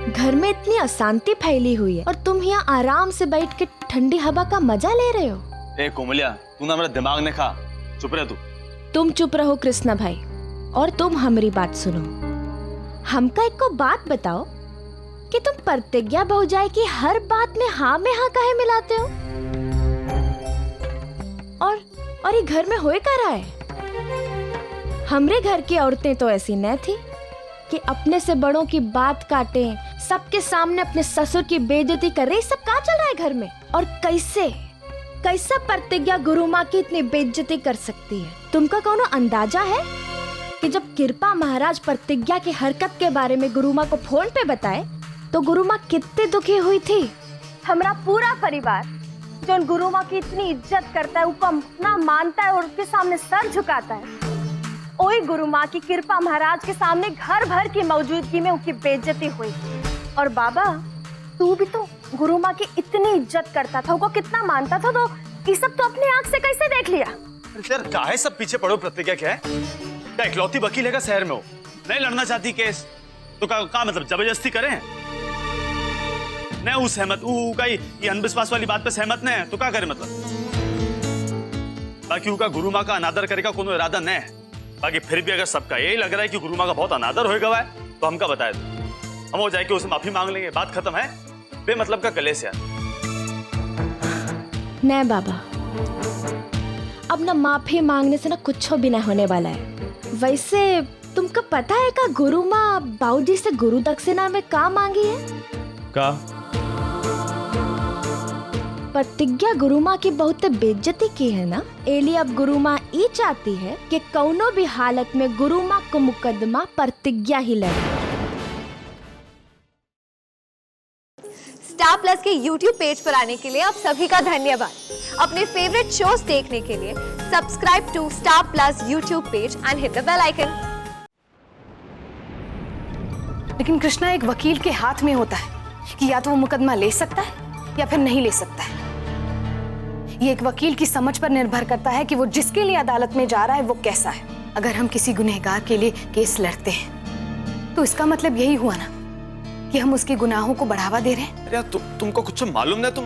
घर में इतनी अशांति फैली हुई है और तुम यहाँ आराम से बैठ के ठंडी हवा का मजा ले रहे हो। ए कोमलिया, तू ना मेरा दिमाग ने खा, चुप रह तू। तुम चुप रहो कृष्णा भाई, और तुम हमारी बात सुनो। हमका एक को बात बताओ कि तुम प्रतिज्ञा भौजाई की हर बात में हाँ काहे मिलाते हो? और ये घर में होए का रहा है? हमरे घर की औरतें तो ऐसी न थी कि अपने से बड़ों की बात काटे, सबके सामने अपने ससुर की बेइज्जती कर रही। सब क्या चल रहा है घर में? और कैसा प्रतिज्ञा गुरु माँ की इतनी बेइज्जती कर सकती है? तुमका कोनो अंदाजा है कि जब कृपा महाराज प्रतिज्ञा की हरकत के बारे में गुरु माँ को फोन पे बताए तो गुरु माँ कितनी दुखी हुई थी? हमारा पूरा परिवार जो गुरु माँ की इतनी इज्जत करता है, उसको अपना मानता है और उसके सामने सर झुकाता है, ओए गुरु माँ की कृपा महाराज के सामने घर भर की मौजूदगी में उसकी बेइज्जती हुई। और बाबा, तू भी तो गुरु माँ की इतनी इज्जत करता था, उसको कितना मानता था, तो ये सब तो अपने आंख से कैसे देख लिया? यार काहे सब पीछे पड़ो? प्रतिज्ञा क्या है? क्या इकलौती वकील है शहर में? हो नहीं लड़ना चाहती केस तो का मतलब जबरदस्ती करें? नहीं वो सहमत ये अंधविश्वास वाली बात पे सहमत नहीं है तो क्या करे? मतलब बाकी उनका गुरु माँ का अनादर करेगा कोनो इरादा नहीं है। बाकी फिर भी अगर सबका यही लग रहा है कि गुरु माँ का बहुत अनादर होएगा है तो हमका बताए दो, हम हो जाके उसे माफी मांग लेंगे, बात खत्म है। बेमतलब का कलेश यार। नहीं बाबा, अब ना माफी मांगने से ना कुछ भी नहीं होने वाला है। वैसे तुमको पता है का गुरु माँ बाबूजी से गुरु दक्षिणा में का मांगी है? का प्रतिज्ञा गुरु माँ की बहुत बेइज्जती की है ना, एली अब गुरु माँ ये चाहती है कि कौनो भी हालत में गुरु माँ को मुकदमा प्रतिज्ञा ही लड़े। स्टार प्लस के YouTube पेज पर आने के लिए आप सभी का धन्यवाद। अपने फेवरेट शोज देखने के लिए subscribe to Star Plus YouTube page and hit the bell icon. लेकिन कृष्णा, एक वकील के हाथ में होता है कि या तो वो मुकदमा ले सकता है या फिर नहीं ले सकता है। ये एक वकील की समझ पर निर्भर करता है कि वो जिसके लिए अदालत में जा रहा है वो कैसा है। अगर हम किसी गुनहगार के लिए केस लड़ते हैं तो इसका मतलब यही हुआ ना कि हम उसके गुनाहों को बढ़ावा दे रहे हैं। अरे तुमको कुछ मालूम नहीं? तुम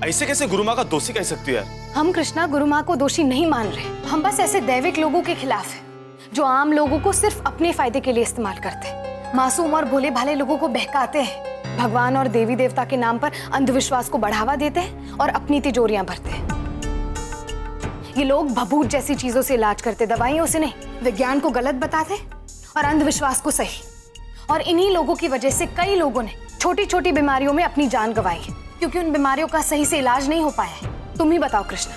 ऐसे कैसे गुरु माँ का दोषी कह सकती हो यार? हम कृष्णा गुरु माँ को दोषी नहीं मान रहे, हम बस ऐसे दैविक लोगों के खिलाफ हैं जो आम लोगों को सिर्फ अपने फायदे के लिए इस्तेमाल करते हैं, मासूम और भोले भाले लोगों को बहकाते हैं, भगवान और देवी देवता के नाम पर अंधविश्वास को बढ़ावा देते हैं और अपनी तिजोरियां भरते हैं। ये लोग भभूत जैसी चीजों से इलाज करते, दवाइयों से नहीं। विज्ञान को गलत बताते और अंधविश्वास को सही। और इन्हीं लोगों की वजह से कई लोगों ने छोटी छोटी बीमारियों में अपनी जान गंवाई है, क्योंकि उन बीमारियों का सही से इलाज नहीं हो पाया है। तुम ही बताओ कृष्णा,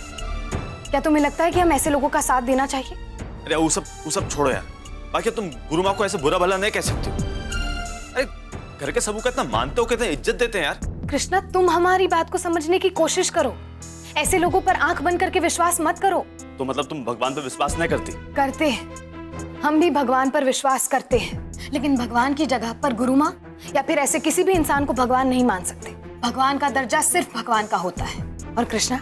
क्या तुम्हें लगता है कि हम ऐसे लोगों का साथ देना चाहिए? अरे वो सब छोड़ो यार। बाकी तुम गुरु माँ को ऐसे बुरा भला नहीं कह सकते हो। अरे घर के सबको कितना मानते हो, कितना इज्जत देते हैं यार। कृष्णा, तुम हमारी बात को समझने की कोशिश करो। ऐसे लोगों पर आंख बंद करके विश्वास मत करो। तो मतलब तुम भगवान पर विश्वास नहीं करती? करते हैं, हम भी भगवान पर विश्वास करते हैं, लेकिन भगवान की जगह पर गुरु माँ या फिर ऐसे किसी भी इंसान को भगवान नहीं मान सकते। भगवान का दर्जा सिर्फ भगवान का होता है। और कृष्णा,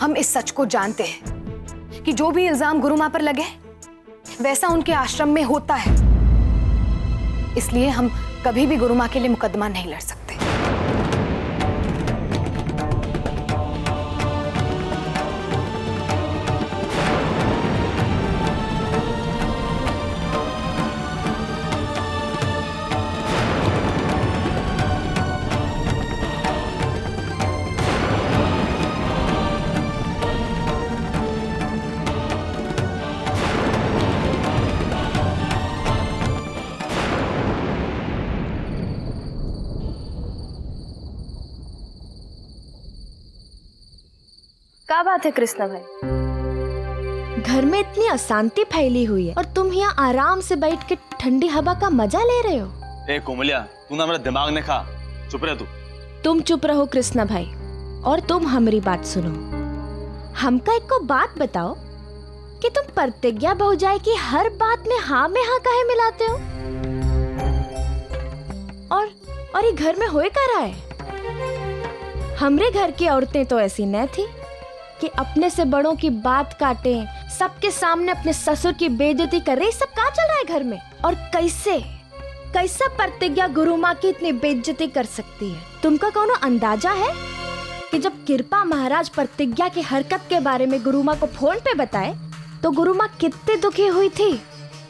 हम इस सच को जानते हैं कि जो भी इल्जाम गुरु माँ पर लगे वैसा उनके आश्रम में होता है, इसलिए हम कभी भी गुरु माँ के लिए मुकदमा नहीं लड़ सकते। क्या बात है कृष्णा भाई? घर में इतनी अशांति फैली हुई है और तुम यहाँ आराम से बैठ के ठंडी हवा का मजा ले रहे हो। ए कोमलिया, तू ना मेरा दिमाग ने खा, चुप रह तू। तुम चुप रहो कृष्णा भाई, और तुम हमारी बात सुनो। हमका एक को बात बताओ कि तुम प्रतिज्ञा भौजाई की हर बात में हाँ काहे मिलाते हो? और ये घर में होए का रहा है? हमरे घर की औरतें तो ऐसी न थी कि अपने से बड़ों की बात काटे, सबके सामने अपने ससुर की बेइज्जती कर रही। सब क्या चल रहा है घर में? और कैसा प्रतिज्ञा गुरु माँ की इतनी बेइज्जती कर सकती है? तुमका कोनो अंदाजा है कि जब कृपा महाराज प्रतिज्ञा की हरकत के बारे में गुरु माँ को फोन पे बताए तो गुरु माँ कितनी दुखी हुई थी?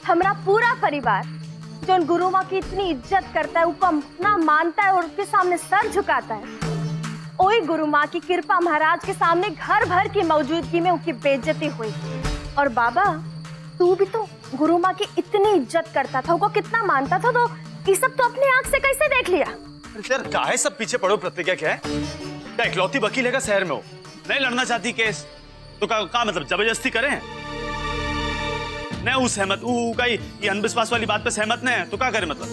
हमारा पूरा परिवार जो उन गुरु माँ की इतनी इज्जत करता है, उपमा मानता है और उसके सामने सर झुकाता है, वही गुरु माँ की कृपा महाराज के सामने घर भर की मौजूदगी में उनकी बेइज्जती हुई। और बाबा, तू भी तो गुरु माँ की इतनी इज्जत करता था, उनको कितना मानता था, तो ये सब तो अपनी आंख से कैसे देख लिया? यार काहे सब पीछे पड़ो? प्रतिज्ञा क्या है? क्या इकलौती वकील है शहर में? हो नहीं लड़ना चाहती केस तो का मतलब जबरदस्ती करें? नहीं वो सहमत का ये अंधविश्वास वाली बात पे सहमत नहीं है तो क्या करे? मतलब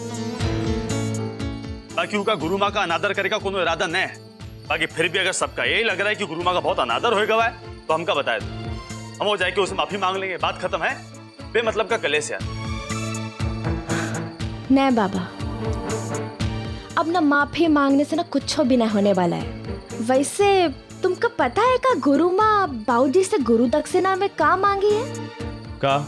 बाकी उनका गुरु माँ का अनादर करेगा कोनो इरादा नहीं है। बाकी फिर भी अगर सबका यही लग रहा है कि गुरु माँ का बहुत अनादर होएगा है तो हमका बताए दो, हम हो जाए कि उसे माफी मांग लेंगे, बात खत्म है। बेमतलब का कलेश यार। नहीं बाबा, अब ना माफी मांगने से ना कुछ भी नहीं होने वाला है। वैसे तुमको पता है का गुरु माँ बाबूजी से गुरु दक्षिणा में का मांगी है? का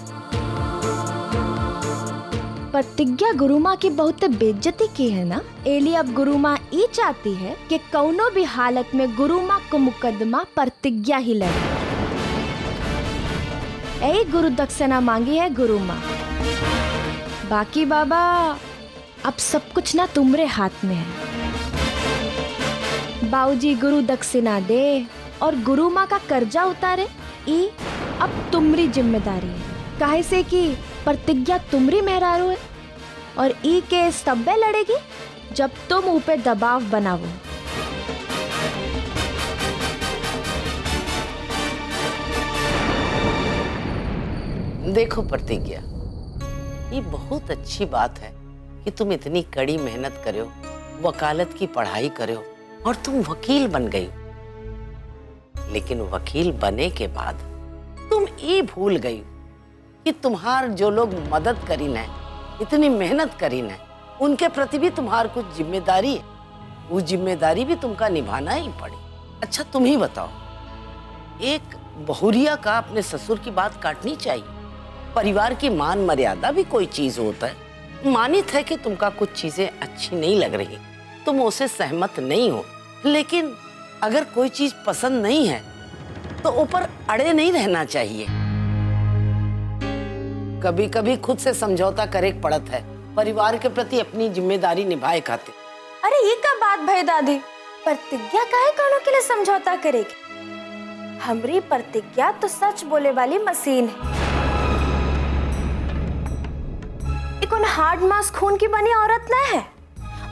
प्रतिज्ञा गुरु माँ की बहुत बेइज्जती की है ना, एली अब गुरु माँ ये चाहती है कि कौनो भी हालत में गुरु माँ को मुकदमा प्रतिज्ञा ही लड़े। यही गुरु दक्षिणा मांगी है गुरु माँ। बाकी बाबा अब सब कुछ ना तुम्हारे हाथ में है। बाबूजी गुरु दक्षिणा दे और गुरु माँ का कर्जा उतारे, ये अब तुम्हारी जिम्मेदारी है। काहे से कि प्रतिज्ञा तुम्हारी मेहरारू है और ई केस तब्बे लड़ेगी जब तुम ऊपर पे दबाव बनावो। देखो प्रतिज्ञा, ये बहुत अच्छी बात है कि तुम इतनी कड़ी मेहनत करो, वकालत की पढ़ाई करो और तुम वकील बन गई। लेकिन वकील बने के बाद तुम ये भूल गई कि तुम्हार जो लोग मदद करी न, इतनी मेहनत करी न, उनके प्रति भी तुम्हार कुछ जिम्मेदारी है। वो जिम्मेदारी भी तुमका निभाना ही पड़ी। अच्छा तुम ही बताओ, एक बहुरिया का अपने ससुर की बात काटनी चाहिए? परिवार की मान मर्यादा भी कोई चीज होता है। मानित है कि तुमका कुछ चीजें अच्छी नहीं लग रही, तुम उससे सहमत नहीं हो, लेकिन अगर कोई चीज पसंद नहीं है तो ऊपर अड़े नहीं रहना चाहिए। कभी कभी खुद से समझौता करे पड़त है, परिवार के प्रति अपनी जिम्मेदारी निभाए खातिर। अरे ये क्या बात भाई दादी, प्रतिज्ञा काहे कानों के लिए समझौता करेगी? हमारी प्रतिज्ञा तो सच बोले वाली मशीन है। ये कौन हार्ड मास खून की बनी औरत न है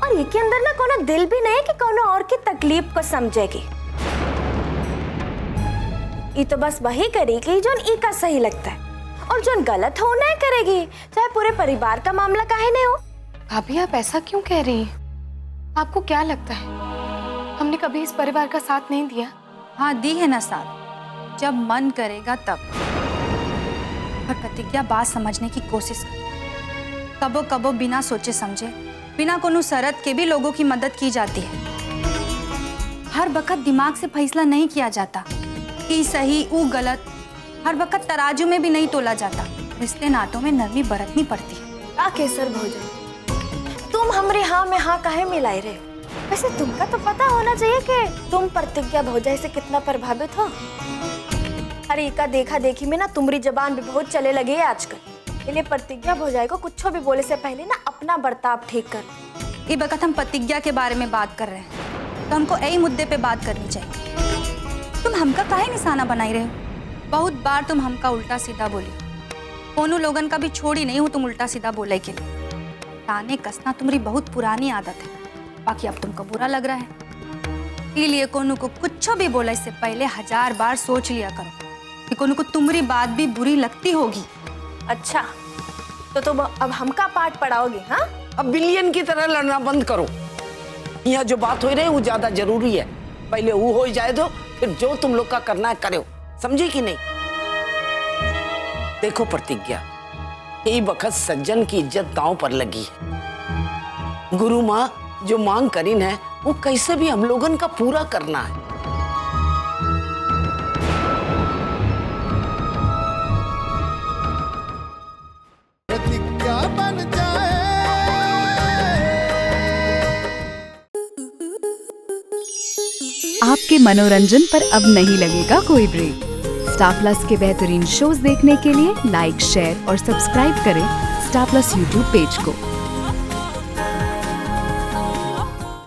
और ये के अंदर ना कोनो दिल भी नहीं कि कोनो और की तकलीफ को समझेगी। ये तो बस वही करेगी जो ई का सही लगता है और जो गलत हो नहीं करेगी, चाहे पूरे परिवार का मामला काहे नहीं हो। भाभी आप ऐसा क्यों कह रही हैं? आपको क्या लगता है हमने कभी इस परिवार का साथ नहीं दिया? हाँ दी है ना साथ, जब मन करेगा तब। पर प्रतिज्ञा बात समझने की कोशिश कर। कबो कबो बिना सोचे समझे, बिना कोनो शरत के भी लोगों की मदद की जाती है। हर वक्त दिमाग से फैसला नहीं किया जाता कि सही ऊ गलत। हर वक्त तराजू में भी नहीं तोला जाता। रिश्ते नातों में नरमी बरतनी पड़ती है। का केसर भोजन, तुम हमरे हाँ में हाँ काहे मिलाई रहे? वैसे तुमका तो पता होना चाहिए कि तुम प्रतिज्ञा भौजाई से कितना प्रभावित हो। अरे इका देखा देखी में ना तुम्हारी जबान भी बहुत चले लगी है आजकल। इसलिए प्रतिज्ञा भौजाई को कुछ भी बोले से पहले ना अपना बर्ताव ठीक कर। ये वक्त हम प्रतिज्ञा के बारे में बात कर रहे हैं तो हमको यही मुद्दे पे बात करनी चाहिए। तुम हमका काहे निशाना बनाई रहे हो? बहुत बार तुम हमका उल्टा सीधा बोली। कोनो लोगन का भी छोड़ी नहीं हूँ तुम उल्टा सीधा बोले के लिए। ताने कसना तुम्हारी बहुत पुरानी आदत है। बाकी अब तुमको बुरा लग रहा है, इसलिए कोनो को कुछ भी बोले से पहले 1000 बार सोच लिया करो कि कोनो को तुम्हारी बात भी बुरी लगती होगी। अच्छा तो तुम अब हमका पाठ पढ़ाओगे? हाँ, अब बिलियन की तरह लड़ना बंद करो। यहाँ जो बात हो रही है वो ज्यादा जरूरी है। पहले वो हो जाए दो, फिर जो तुम लोग का करना है करो। समझे कि नहीं? देखो प्रतिज्ञा, यही वक्त सज्जन की इज्जत दांव पर लगी है। गुरु माँ जो मांग करीन है वो कैसे भी हम लोगन का पूरा करना है। प्रतिज्ञा बन जाए आपके मनोरंजन पर अब नहीं लगेगा कोई ब्रेक। स्टार प्लस के बेहतरीन शोज देखने के लिए लाइक, शेयर और सब्सक्राइब करें स्टार प्लस यूट्यूब पेज को।